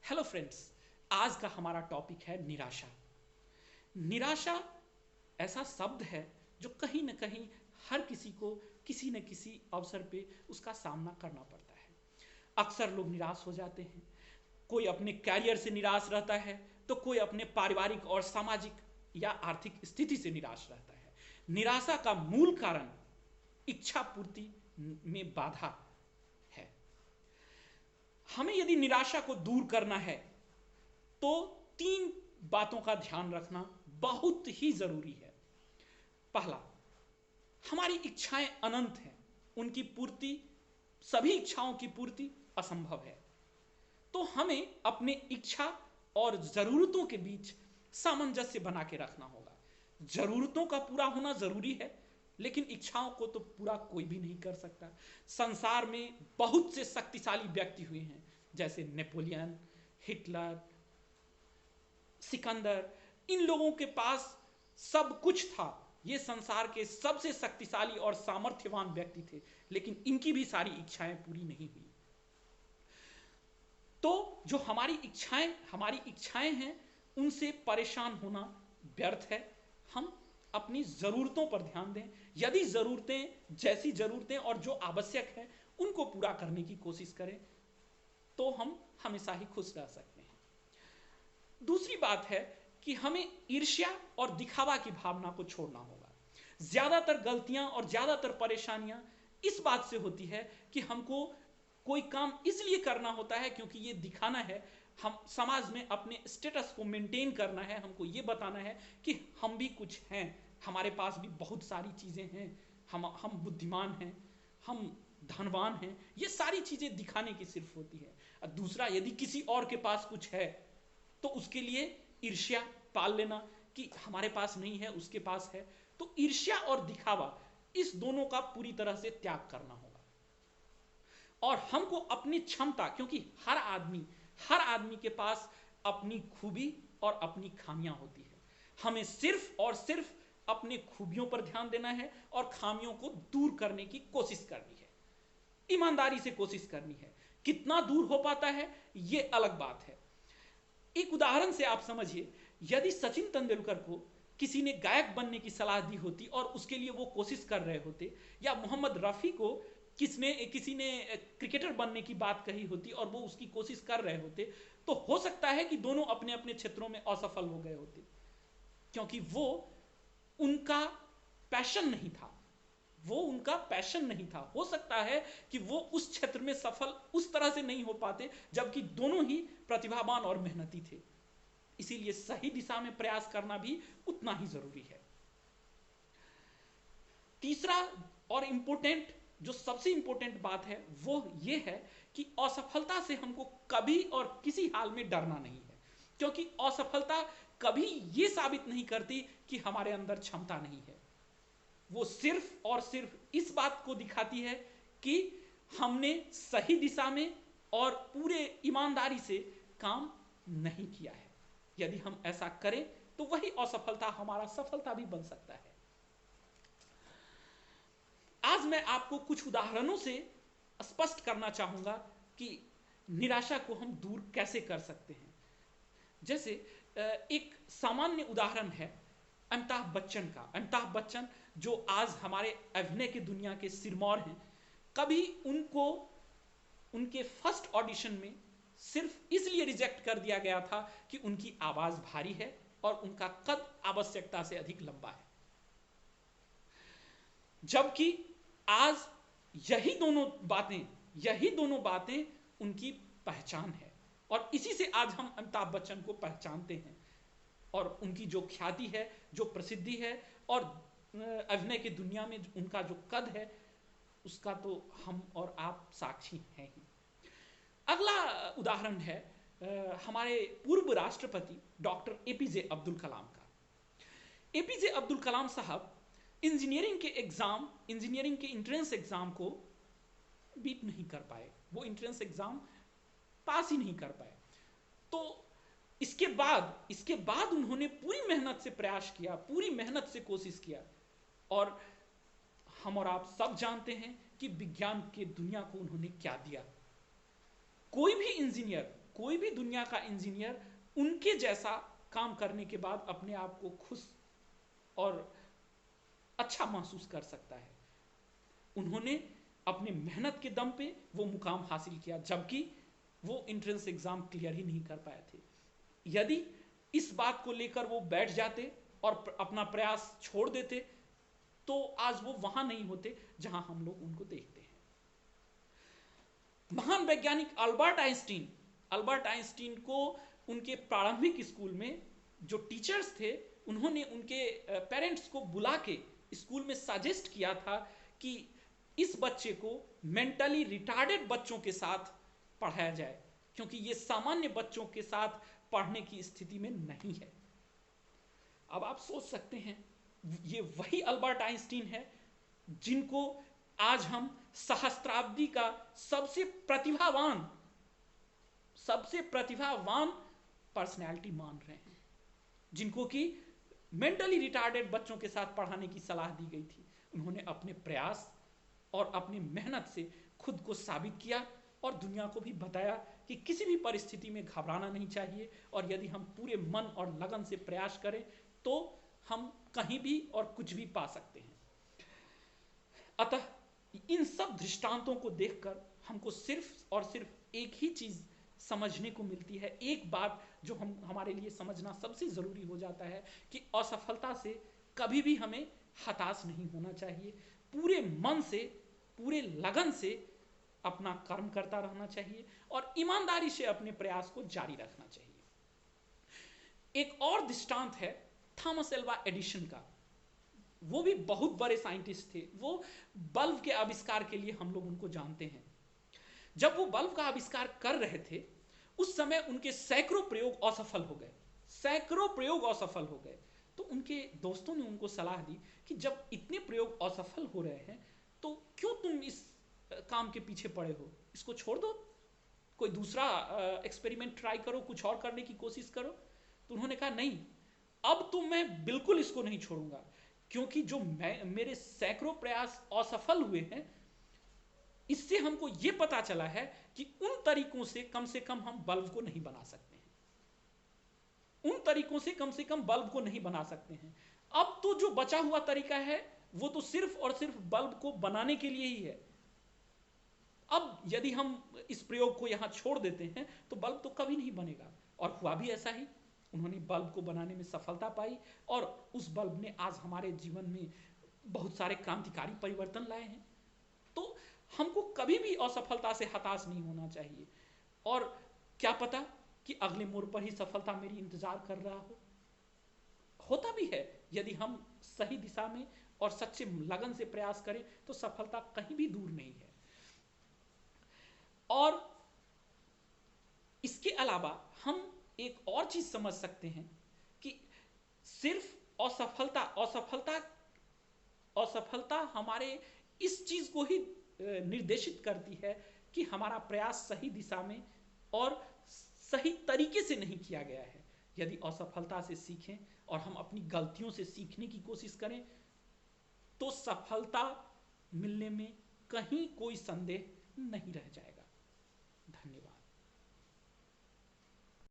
Hello friends, आज का हमारा टॉपिक है निराशा। निराशा ऐसा शब्द है जो कहीं ना कहीं हर किसी को किसी न किसी अवसर पे उसका सामना करना पड़ता है। अक्सर लोग निराश हो जाते हैं। कोई अपने कैरियर से निराश रहता है तो कोई अपने पारिवारिक और सामाजिक या आर्थिक स्थिति से निराश रहता है। निराशा का मूल कारण इच्छा पूर्ति में बाधा है। हमें यदि निराशा को दूर करना है तो तीन बातों का ध्यान रखना बहुत ही जरूरी है। पहला, हमारी इच्छाएं अनंत हैं, उनकी पूर्ति, सभी इच्छाओं की पूर्ति असंभव है। तो हमें अपने इच्छा और जरूरतों के बीच सामंजस्य बना के रखना होगा। जरूरतों का पूरा होना जरूरी है, लेकिन इच्छाओं को तो पूरा कोई भी नहीं कर सकता। संसार में बहुत से शक्तिशाली व्यक्ति हुए हैं, जैसे नेपोलियन, हिटलर, सिकंदर। इन लोगों के पास सब कुछ था, ये संसार के सबसे शक्तिशाली और सामर्थ्यवान व्यक्ति थे, लेकिन इनकी भी सारी इच्छाएं पूरी नहीं हुई। तो जो हमारी इच्छाएं हैं, उनसे परेशान होना व्यर्थ है। हम अपनी जरूरतों पर ध्यान दें। यदि जैसी जरूरतें और जो आवश्यक है उनको पूरा करने की कोशिश करें तो हम हमेशा ही खुश रह सकते हैं। दूसरी बात है कि हमें ईर्ष्या और दिखावा की भावना को छोड़ना होगा। ज्यादातर गलतियां और ज्यादातर परेशानियां इस बात से होती है कि हमको कोई काम इसलिए करना होता है क्योंकि ये दिखाना है, हम समाज में अपने स्टेटस को मेंटेन करना है, हमको ये बताना है कि हम भी कुछ हैं, हमारे पास भी बहुत सारी चीजें हैं, हम बुद्धिमान हैं, हम धनवान हैं। ये सारी चीजें दिखाने की सिर्फ होती है। और दूसरा, यदि किसी और के पास कुछ है तो उसके लिए ईर्ष्या पाल लेना कि हमारे पास नहीं है, उसके पास है। तो ईर्ष्या और दिखावा, इस दोनों का पूरी तरह से त्याग करना होगा। और हमको अपनी क्षमता, क्योंकि हर आदमी के पास अपनी खूबी और अपनी खामियां होती है, हमें सिर्फ और सिर्फ अपने खूबियों पर ध्यान देना है और खामियों को दूर करने की कोशिश करनी है, ईमानदारी से कोशिश करनी है। कितना दूर हो पाता है यह अलग बात है। एक उदाहरण से आप समझिए, यदि सचिन तेंदुलकर को किसी ने गायक बनने की सलाह दी होती और उसके लिए वो कोशिश कर रहे होते, या मोहम्मद रफ़ी को किसी ने क्रिकेटर बनने की बात कही होती और वो उसकी कोशिश कर रहे होते, तो हो सकता है कि दोनों अपने अपने क्षेत्रों में असफल हो गए होते, क्योंकि वो उनका पैशन नहीं था। हो सकता है कि वो उस क्षेत्र में सफल उस तरह से नहीं हो पाते, जबकि दोनों ही प्रतिभावान और मेहनती थे। इसीलिए सही दिशा में प्रयास करना भी उतना ही जरूरी है। तीसरा और जो सबसे इंपॉर्टेंट बात है वो ये है कि असफलता से हमको कभी और किसी हाल में डरना नहीं है, क्योंकि असफलता कभी ये साबित नहीं करती कि हमारे अंदर क्षमता नहीं है। वो सिर्फ और सिर्फ इस बात को दिखाती है कि हमने सही दिशा में और पूरे ईमानदारी से काम नहीं किया है। यदि हम ऐसा करें तो वही असफलता हमारा सफलता भी बन सकता है। आज मैं आपको कुछ उदाहरणों से स्पष्ट करना चाहूंगा कि निराशा को हम दूर कैसे कर सकते हैं। जैसे एक सामान्य उदाहरण है अमिताभ बच्चन का। अमिताभ बच्चन जो आज हमारे अभिनय की दुनिया के सिरमौर हैं, कभी उनको उनके फर्स्ट ऑडिशन में सिर्फ इसलिए रिजेक्ट कर दिया गया था कि उनकी आवाज भारी है और उनका कद आवश्यकता से अधिक लंबा है। जबकि आज यही दोनों बातें उनकी पहचान है, और इसी से आज हम अमिताभ बच्चन को पहचानते हैं, और उनकी जो ख्याति है, जो प्रसिद्धि है, और अभिनय की दुनिया में उनका जो कद है, उसका तो हम और आप साक्षी हैं ही। अगला उदाहरण है हमारे पूर्व राष्ट्रपति डॉक्टर एपीजे अब्दुल कलाम का। एपीजे अब्दुल कलाम साहब इंजीनियरिंग के एंट्रेंस एग्जाम को बीट नहीं कर पाए, वो एंट्रेंस एग्जाम पास ही नहीं कर पाए। तो इसके बाद उन्होंने पूरी मेहनत से प्रयास किया, पूरी मेहनत से कोशिश किया, और हम और आप सब जानते हैं कि विज्ञान की दुनिया को उन्होंने क्या दिया। कोई भी इंजीनियर कोई भी दुनिया का इंजीनियर उनके जैसा काम करने के बाद अपने आप को खुश और अच्छा महसूस कर सकता है। उन्होंने अपने मेहनत के दम पे वो मुकाम हासिल किया, जबकि वो एंट्रेंस एग्जाम क्लियर ही नहीं कर पाए थे। यदि इस बात को लेकर वो बैठ जाते और अपना प्रयास छोड़ देते तो आज वो वहां नहीं होते जहां हम लोग उनको देखते हैं। महान वैज्ञानिक अल्बर्ट आइंस्टीन को उनके प्रारंभिक स्कूल में जो टीचर्स थे उन्होंने उनके पेरेंट्स को बुला के स्कूल में सजेस्ट किया था कि इस बच्चे को मेंटली रिटार्डेड बच्चों के साथ पढ़ाया जाए, क्योंकि ये सामान्य बच्चों के साथ पढ़ने की स्थिति में नहीं है। अब आप सोच सकते हैं, ये वही अल्बर्ट आइंस्टीन है जिनको आज हम सहस्त्राब्दी का सबसे प्रतिभावान पर्सनैलिटी मान रहे हैं, जिनको कि मेंटली रिटार्डेड बच्चों के साथ पढ़ाने की सलाह दी गई थी। उन्होंने अपने प्रयास और अपनी मेहनत से खुद को साबित किया और दुनिया को भी बताया कि किसी भी परिस्थिति में घबराना नहीं चाहिए, और यदि हम पूरे मन और लगन से प्रयास करें तो हम कहीं भी और कुछ भी पा सकते हैं। अतः इन सब दृष्टांतों को देखकर हमको सिर्फ और सिर्फ एक ही चीज समझने को मिलती है, एक बात जो हमारे लिए समझना सबसे जरूरी हो जाता है कि असफलता से कभी भी हमें हताश नहीं होना चाहिए। पूरे मन से, पूरे लगन से अपना कर्म करता रहना चाहिए और ईमानदारी से अपने प्रयास को जारी रखना चाहिए। एक और दृष्टांत है थॉमस एल्वा एडिसन का। वो भी बहुत बड़े साइंटिस्ट थे। वो बल्ब के आविष्कार के लिए हम लोग उनको जानते हैं। जब वो बल्ब का आविष्कार कर रहे थे उस समय उनके सैकड़ों प्रयोग असफल हो गए। तो उनके दोस्तों ने उनको सलाह दी कि जब इतने प्रयोग असफल हो रहे हैं तो क्यों तुम इस काम के पीछे पड़े हो, इसको छोड़ दो, कोई दूसरा एक्सपेरिमेंट ट्राई करो, कुछ और करने की कोशिश करो। तो उन्होंने कहा नहीं, अब तो मैं बिल्कुल इसको नहीं छोड़ूंगा, क्योंकि जो मेरे सैकड़ों प्रयास असफल हुए हैं इससे हमको यह पता चला है कि उन तरीकों से कम हम बल्ब को नहीं बना सकते हैं, उन तरीकों से कम बल्ब को नहीं बना सकते हैं। अब तो जो बचा हुआ तरीका है वो तो सिर्फ और सिर्फ बल्ब को बनाने के लिए ही है। अब यदि हम इस प्रयोग को यहां छोड़ देते हैं तो बल्ब तो कभी नहीं बनेगा। और हुआ भी ऐसा ही। उन्होंने बल्ब को बनाने में सफलता पाई और उस बल्ब ने आज हमारे जीवन में बहुत सारे क्रांतिकारी परिवर्तन लाए हैं। तो हमको कभी भी असफलता से हताश नहीं होना चाहिए, और क्या पता कि अगले मोड़ पर ही सफलता मेरी इंतजार कर रहा हो। होता भी है, यदि हम सही दिशा में और सच्चे लगन से प्रयास करें तो सफलता कहीं भी दूर नहीं है। और इसके अलावा हम एक और चीज समझ सकते हैं कि सिर्फ असफलता हमारे इस चीज को ही निर्देशित करती है कि हमारा प्रयास सही दिशा में और सही तरीके से नहीं किया गया है। यदि असफलता से सीखें और हम अपनी गलतियों से सीखने की कोशिश करें तो सफलता मिलने में कहीं कोई संदेह नहीं रह जाएगा। धन्यवाद।